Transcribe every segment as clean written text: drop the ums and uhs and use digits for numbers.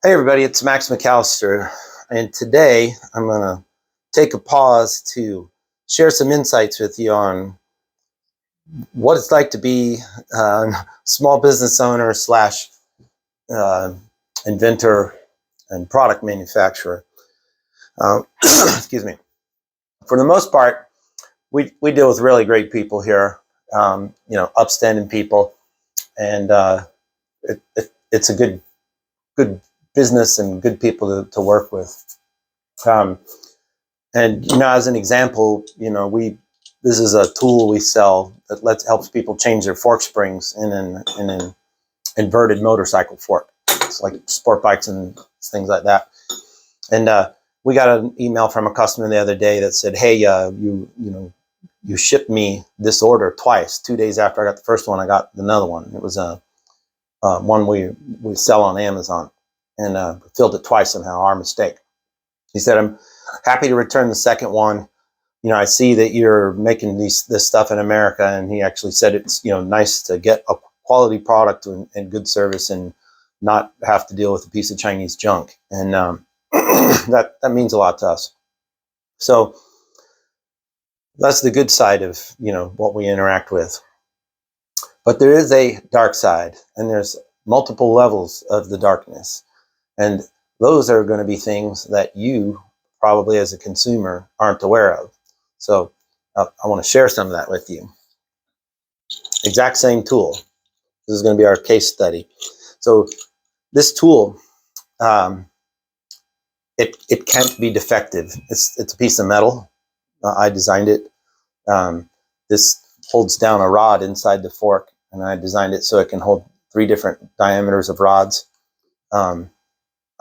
Hey everybody, it's Max McAllister, and today I'm going to take a pause to share some insights with you on what it's like to be a small business owner slash uh, inventor and product manufacturer. Excuse me. For the most part, we deal with really great people here, upstanding people, and it's a good business and good people to work with. And as an example, this is a tool we sell that helps people change their fork springs in an inverted motorcycle fork. It's like sport bikes and things like that. And we got an email from a customer the other day that said, "Hey, you shipped me this order twice. 2 days after I got the first one, I got another one. It was one we sell on Amazon, and filled it twice somehow. Our mistake." He said, "I'm happy to return the second one. I see that you're making this stuff in America." And he actually said it's, nice to get a quality product and good service and not have to deal with a piece of Chinese junk. And that means a lot to us. So that's the good side of, what we interact with. But there is a dark side, and there's multiple levels of the darkness. And those are going to be things that you probably as a consumer aren't aware of. So I want to share some of that with you. Exact same tool. This is going to be our case study. So this tool, it can't be defective. It's a piece of metal. I designed it. This holds down a rod inside the fork, and I designed it so it can hold 3 different diameters of rods.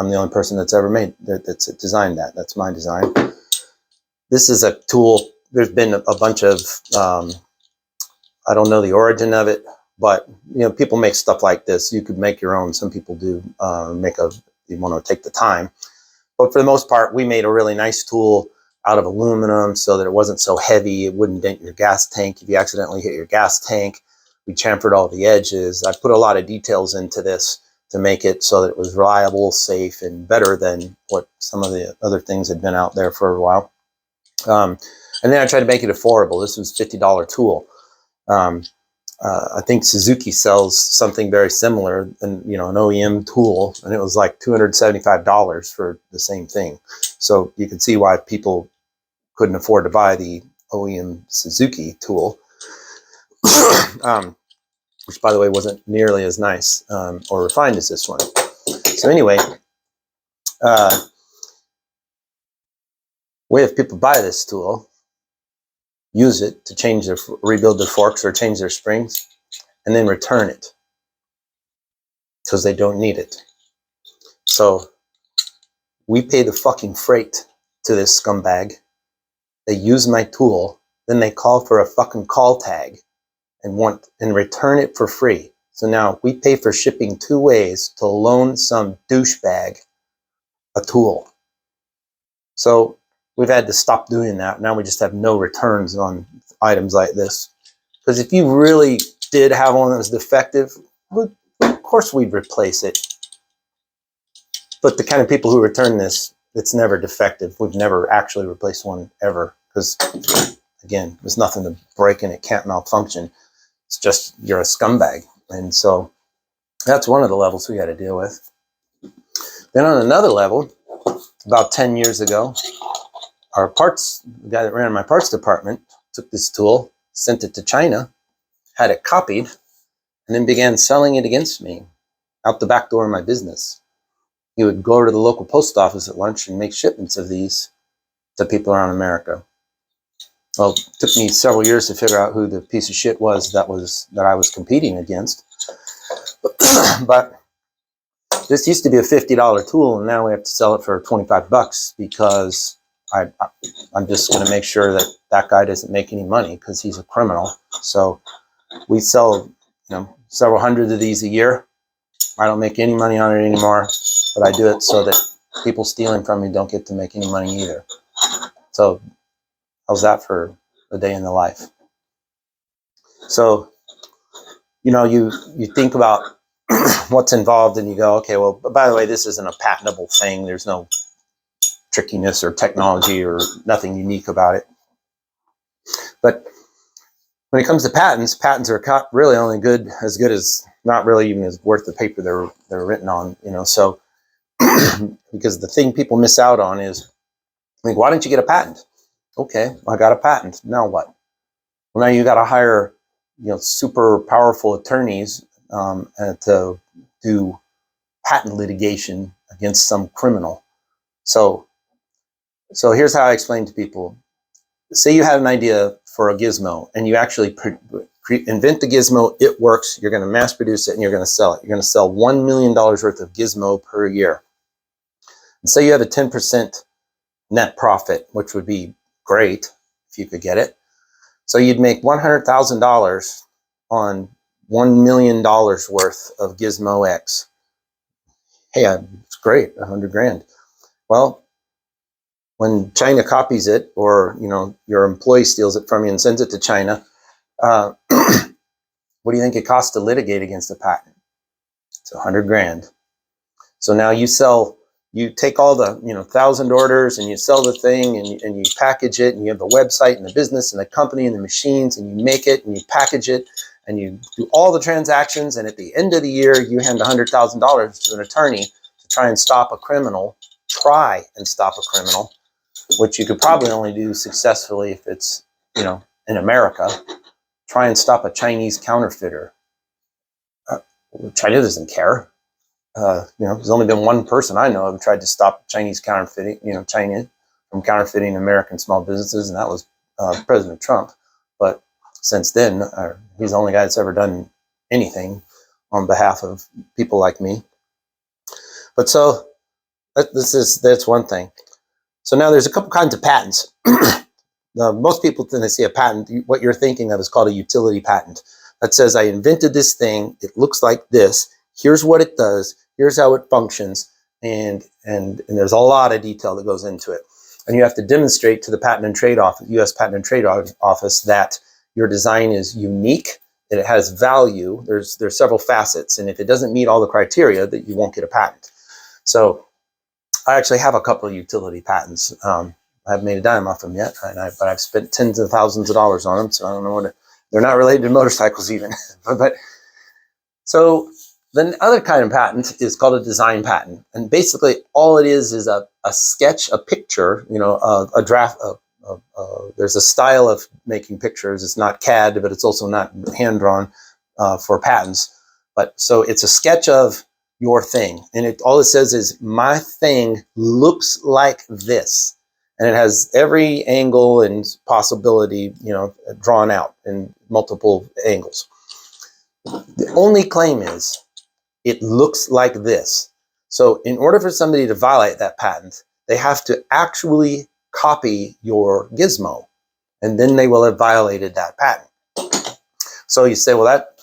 I'm the only person that's ever that's designed that. That's my design. This is a tool. There's been a bunch of, I don't know the origin of it, but people make stuff like this. You could make your own. Some people do you want to take the time. But for the most part, we made a really nice tool out of aluminum so that it wasn't so heavy. It wouldn't dent your gas tank if you accidentally hit your gas tank. We chamfered all the edges. I put a lot of details into this to make it so that it was reliable, safe, and better than what some of the other things had been out there for a while. And then I tried to make it affordable. This was a $50 tool. I think Suzuki sells something very similar, and an OEM tool, and it was like $275 for the same thing. So you can see why people couldn't afford to buy the OEM Suzuki tool, which, by the way, wasn't nearly as nice or refined as this one. So anyway, we have people buy this tool, use it to rebuild their forks or change their springs, and then return it because they don't need it. So we pay the fucking freight to this scumbag. They use my tool, then they call for a fucking call tag and return it for free. So now we pay for shipping 2 ways to loan some douchebag a tool. So we've had to stop doing that. Now we just have no returns on items like this. Because if you really did have one that was defective, of course we'd replace it. But the kind of people who return this, it's never defective. We've never actually replaced one ever. Because, again, there's nothing to break and it can't malfunction. It's just you're a scumbag. And so that's one of the levels we got to deal with. Then on another level, about 10 years ago, the guy that ran my parts department took this tool, sent it to China, had it copied, and then began selling it against me out the back door of my business. He would go to the local post office at lunch and make shipments of these to people around America. Well, it took me several years to figure out who the piece of shit was that I was competing against. But this used to be a $50 tool, and now we have to sell it for $25 because I'm just going to make sure that guy doesn't make any money because he's a criminal. So we sell, several hundred of these a year. I don't make any money on it anymore, but I do it so that people stealing from me don't get to make any money either. So how's that for a day in the life? So, you think about what's involved, and you go, okay, well, by the way, this isn't a patentable thing. There's no trickiness or technology or nothing unique about it. But when it comes to patents, patents are really only good as not really even as worth the paper they're written on, you know. So because the thing people miss out on is, like, why didn't you get a patent? Okay, I got a patent. Now what? Well, now you got to hire, you know, super powerful attorneys to do patent litigation against some criminal. So here's how I explain to people. Say you had an idea for a gizmo and you actually invent the gizmo, it works, you're going to mass produce it and you're going to sell it. You're going to sell $1 million worth of gizmo per year. And say you have a 10% net profit, which would be great if you could get it. So you'd make $100,000 on $1 million worth of Gizmo X. Hey, it's great, 100 grand. Well, when China copies it, or, you know, your employee steals it from you and sends it to China, what do you think it costs to litigate against a patent? It's 100 grand. So now you take all the, you know, 1,000 orders and you sell the thing and you package it and you have the website and the business and the company and the machines and you make it and you package it and you do all the transactions, and at the end of the year you hand $100,000 to an attorney to try and stop a criminal, which you could probably only do successfully if it's, you know, in America. Try and stop a Chinese counterfeiter. China doesn't care. You know, there's only been one person I know who tried to stop Chinese counterfeiting, you know, China from counterfeiting American small businesses, and that was President Trump. But since then, he's the only guy that's ever done anything on behalf of people like me. But so that's one thing. So now there's a couple kinds of patents. Most people, when they see a patent, what you're thinking of is called a utility patent. That says, I invented this thing, it looks like this, here's what it does, here's how it functions, and there's a lot of detail that goes into it. And you have to demonstrate to the Patent and Trade Office, U.S. Patent and Trade Office, that your design is unique, that it has value. There's several facets, and if it doesn't meet all the criteria, that you won't get a patent. So I actually have a couple of utility patents. I haven't made a dime off them yet, but I've spent tens of thousands of dollars on them, so I don't know they're not related to motorcycles even. but so the other kind of patent is called a design patent, and basically all it is a sketch, a picture, you know, a draft. There's a style of making pictures. It's not CAD, but it's also not hand drawn for patents. But so it's a sketch of your thing, and all it says is, my thing looks like this, and it has every angle and possibility, you know, drawn out in multiple angles. The only claim is, it looks like this. So in order for somebody to violate that patent, they have to actually copy your gizmo, and then they will have violated that patent. So you say, well, that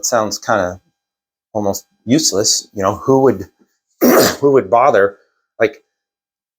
sounds kind of almost useless. You know, who would bother, like,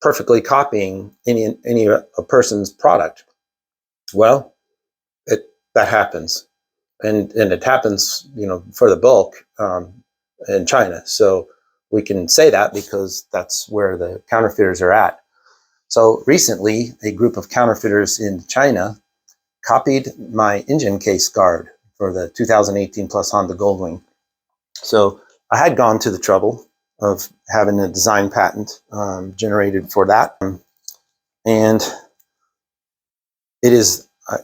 perfectly copying any a person's product? Well, that happens, and it happens, you know, for the bulk in China. So we can say that because that's where the counterfeiters are at. So recently, a group of counterfeiters in China copied my engine case guard for the 2018 Plus Honda Goldwing. So I had gone to the trouble of having a design patent generated for that, and it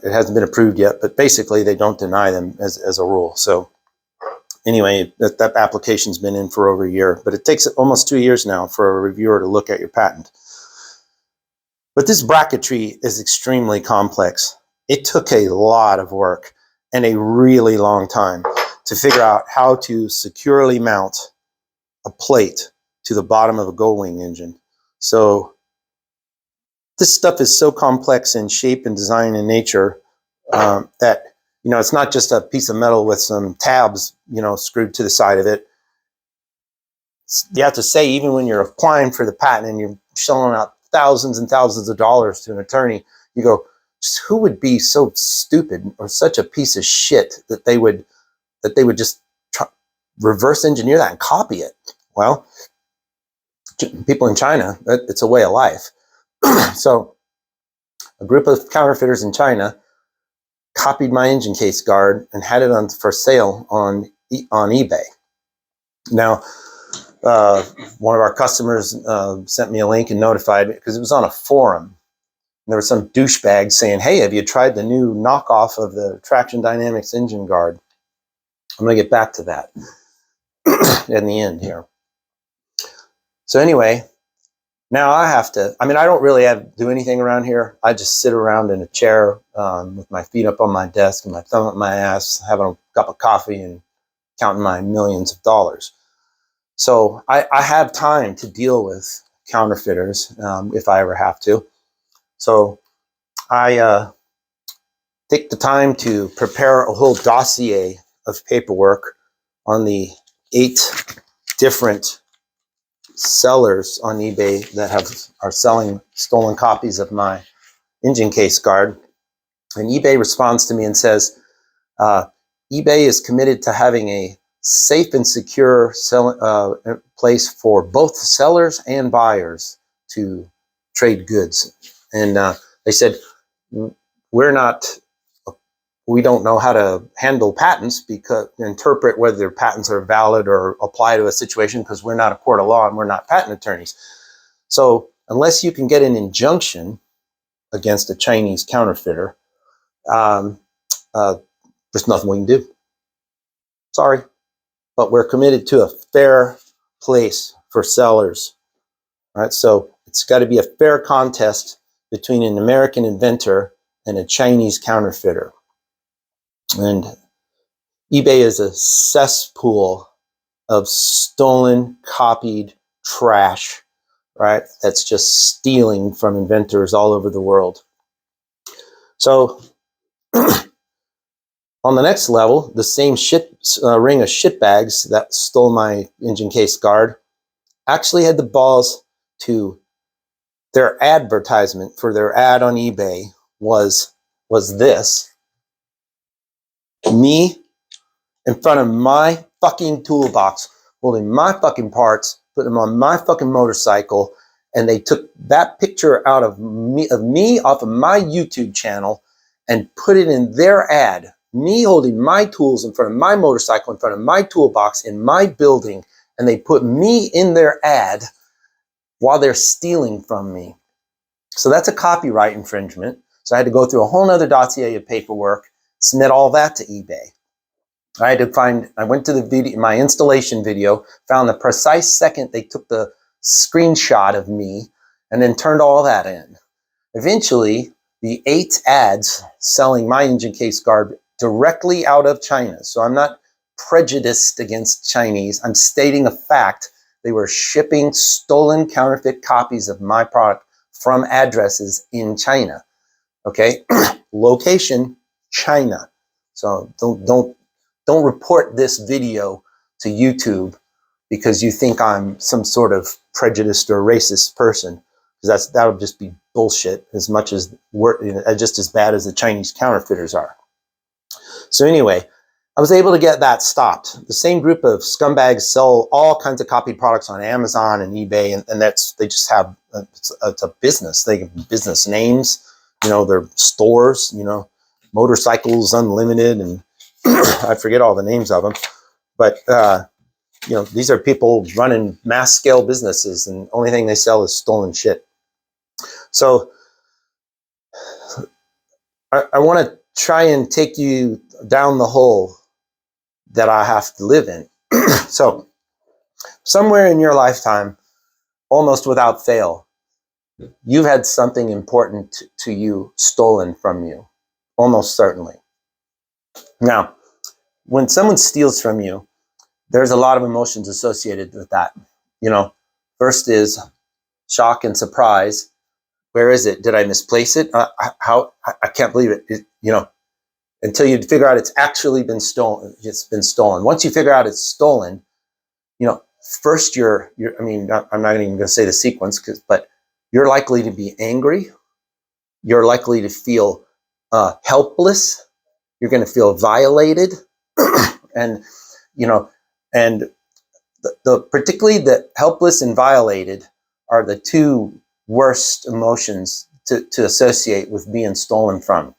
hasn't been approved yet, but basically they don't deny them as a rule. So anyway, that application's been in for over a year, but it takes almost 2 years now for a reviewer to look at your patent. But this bracketry is extremely complex. It took a lot of work and a really long time to figure out how to securely mount a plate to the bottom of a Goldwing engine. So this stuff is so complex in shape and design and nature that, you know, it's not just a piece of metal with some tabs, you know, screwed to the side of it. You have to say, even when you're applying for the patent and you're shelling out thousands and thousands of dollars to an attorney, you go, who would be so stupid or such a piece of shit that they would just reverse engineer that and copy it. Well, people in China, it's a way of life. So a group of counterfeiters in China copied my engine case guard and had it on for sale on eBay. Now, one of our customers sent me a link and notified me because it was on a forum. There was some douchebag saying, "Hey, have you tried the new knockoff of the Traxxion Dynamics engine guard?" I'm going to get back to that in the end here. So anyway, now I have to, I mean, I don't really do anything around here. I just sit around in a chair with my feet up on my desk and my thumb up my ass, having a cup of coffee and counting my millions of dollars. So I have time to deal with counterfeiters if I ever have to. So I take the time to prepare a whole dossier of paperwork on the 8 different sellers on eBay that are selling stolen copies of my engine case guard. And eBay responds to me and says, eBay is committed to having a safe and secure place for both sellers and buyers to trade goods. And they said, we don't know how to handle patents because interpret whether their patents are valid or apply to a situation because we're not a court of law and we're not patent attorneys. So unless you can get an injunction against a Chinese counterfeiter, there's nothing we can do. Sorry, but we're committed to a fair place for sellers. All right, so it's got to be a fair contest between an American inventor and a Chinese counterfeiter. And eBay is a cesspool of stolen, copied trash, right? That's just stealing from inventors all over the world. So on the next level, the same ring of shitbags that stole my engine case guard actually had the balls to, their advertisement for their ad on eBay was this. Me in front of my fucking toolbox, holding my fucking parts, putting them on my fucking motorcycle, and they took that picture out of me off of my YouTube channel and put it in their ad. Me holding my tools in front of my motorcycle, in front of my toolbox, in my building, and they put me in their ad while they're stealing from me. So that's a copyright infringement. So I had to go through a whole nother dossier of paperwork, submit all that to eBay. I went to the video, my installation video, found the precise second they took the screenshot of me, and then turned all that in. Eventually, the 8 ads selling my engine case guard directly out of China. So I'm not prejudiced against Chinese. I'm stating a fact. They were shipping stolen counterfeit copies of my product from addresses in China. Okay, location, China. So don't report this video to YouTube because you think I'm some sort of prejudiced or racist person, because that'll just be bullshit. As much as just as bad as the Chinese counterfeiters are. So anyway, I was able to get that stopped. The same group of scumbags sell all kinds of copied products on Amazon and eBay, and they just have it's a business. They have business names, their stores, Motorcycles Unlimited, and I forget all the names of them. But these are people running mass scale businesses, and the only thing they sell is stolen shit. So I want to try and take you down the hole that I have to live in. So somewhere in your lifetime, almost without fail, you've had something important to you stolen from you, almost certainly. Now, when someone steals from you, there's a lot of emotions associated with that. First is shock and surprise. Where is it? Did I misplace it? I can't believe it. Until you figure out it's actually been stolen. It's been stolen. Once you figure out it's stolen, first I'm not even going to say the sequence, but you're likely to be angry. You're likely to feel helpless. You're going to feel violated, and And particularly the helpless and violated are the two worst emotions to associate with being stolen from.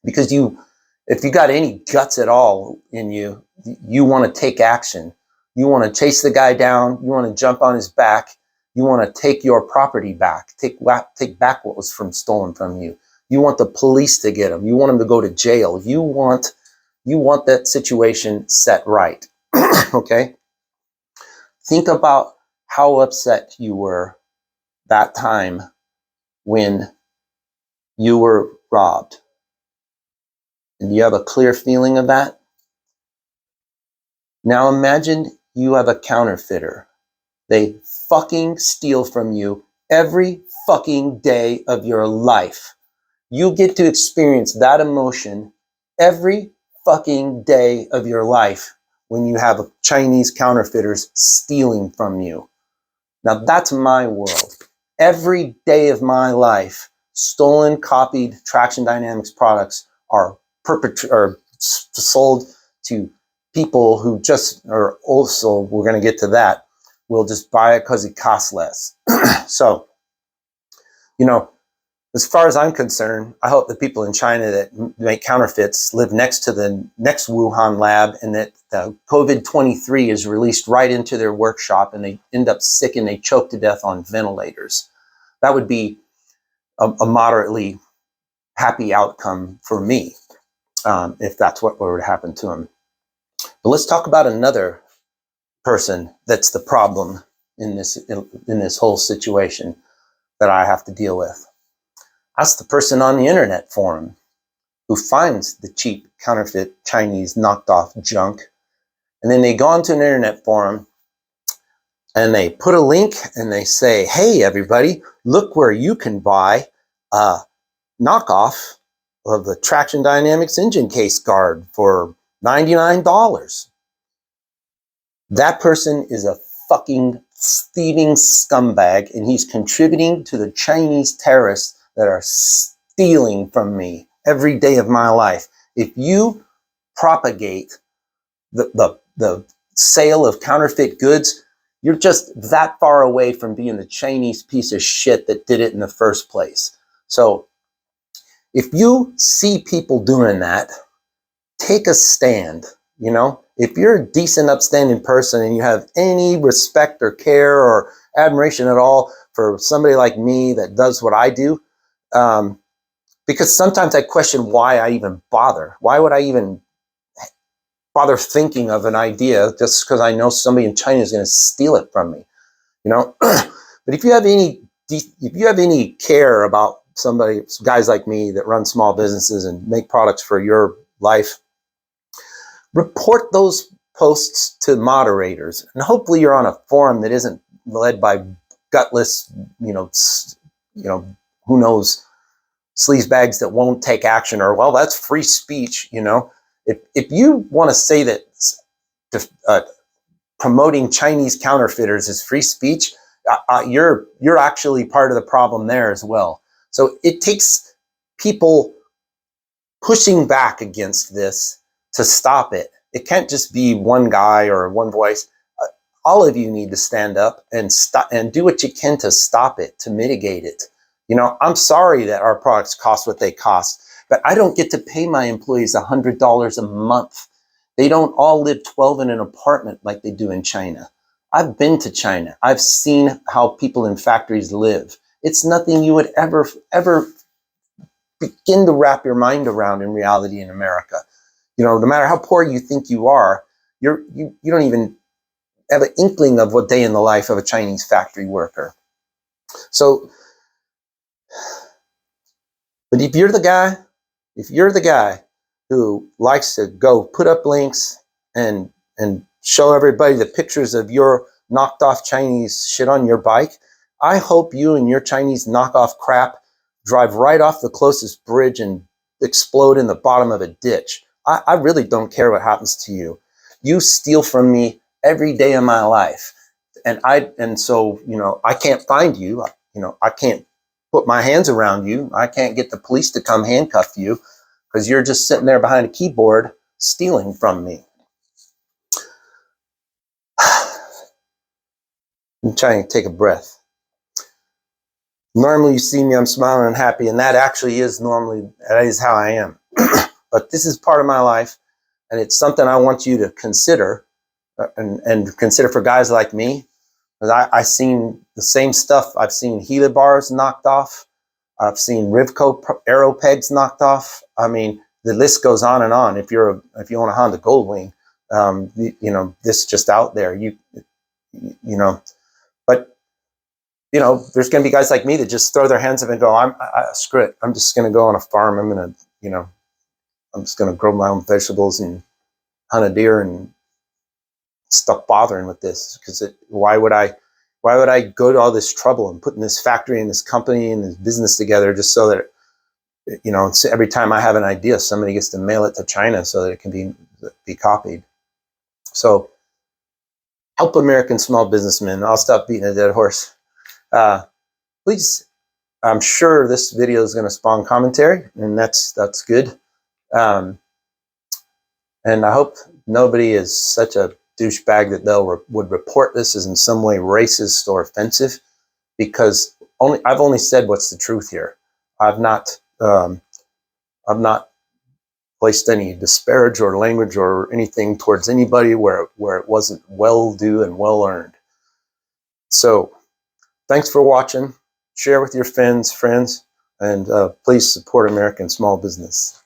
Because if you got any guts at all in you, you want to take action. You want to chase the guy down. You want to jump on his back. You want to take your property back. Take back what was stolen from you. You want the police to get him. You want him to go to jail. You want that situation set right. Okay? Think about how upset you were that time when you were robbed. And you have a clear feeling of that? Now imagine you have a counterfeiter. They fucking steal from you every fucking day of your life. You get to experience that emotion every fucking day of your life when you have Chinese counterfeiters stealing from you. Now that's my world. Every day of my life, stolen, copied Traxxion Dynamics products are sold to people who just are also, we're going to get to that, will just buy it because it costs less. So, as far as I'm concerned, I hope the people in China that make counterfeits live next to the next Wuhan lab, and that the COVID-23 is released right into their workshop and they end up sick and they choke to death on ventilators. That would be a moderately happy outcome for me, if that's what were to happen to them. But let's talk about another person that's the problem in this whole situation that I have to deal with. That's the person on the internet forum who finds the cheap, counterfeit, Chinese, knocked off junk. And then they go onto an internet forum and they put a link and they say, hey, everybody, look where you can buy a knockoff of the Traxxion Dynamics engine case guard for $99. That person is a fucking thieving scumbag, and he's contributing to the Chinese terrorists that are stealing from me every day of my life. If you propagate the sale of counterfeit goods, you're just that far away from being the Chinese piece of shit that did it in the first place. So if you see people doing that, take a stand. If you're a decent, upstanding person and you have any respect or care or admiration at all for somebody like me that does what I do, because sometimes I question why I even bother. Why would I even bother thinking of an idea just because I know somebody in China is going to steal it from me? But if you have any care about guys like me that run small businesses and make products for your life, report those posts to moderators, and hopefully you're on a forum that isn't led by gutless, who knows, sleazebags that won't take action, or, well, that's free speech. If you want to say that promoting Chinese counterfeiters is free speech, you're actually part of the problem there as well. So it takes people pushing back against this to stop it. It can't just be one guy or one voice. All of you need to stand up and stop and do what you can to stop it, to mitigate it. I'm sorry that our products cost what they cost, but I don't get to pay my employees $100 a month. They don't all live 12 in an apartment like they do in China. I've been to China. I've seen how people in factories live. It's nothing you would ever begin to wrap your mind around in reality in America. No matter how poor you think you are, you don't even have an inkling of what day in the life of a Chinese factory worker. So, but if you're the guy who likes to go put up links and show everybody the pictures of your knocked off Chinese shit on your bike, I hope you and your Chinese knockoff crap drive right off the closest bridge and explode in the bottom of a ditch. I really don't care what happens to you. You steal from me every day of my life. And so I can't find you. I can't put my hands around you. I can't get the police to come handcuff you because you're just sitting there behind a keyboard stealing from me. I'm trying to take a breath. Normally you see me, I'm smiling and happy, and that actually is that is how I am. But this is part of my life, and it's something I want you to consider, and consider for guys like me. Because I've seen the same stuff. I've seen Gila bars knocked off. I've seen Rivco arrow pegs knocked off. I mean, the list goes on and on. If you own a Honda Goldwing, this is just out there. But there's going to be guys like me that just throw their hands up and go, screw it. I'm just going to go on a farm. I'm just going to grow my own vegetables and hunt a deer and stop bothering with this. Because why would I go to all this trouble and putting this factory and this company and this business together just so that, every time I have an idea, somebody gets to mail it to China so that it can be copied. So help American small businessmen. I'll stop beating a dead horse. Please, I'm sure this video is going to spawn commentary, and that's good. And I hope nobody is such a douchebag that would report this as in some way racist or offensive, because I've only said what's the truth here. I've not placed any disparage or language or anything towards anybody where it wasn't well due and well earned. So thanks for watching. Share with your friends, and please support American small business.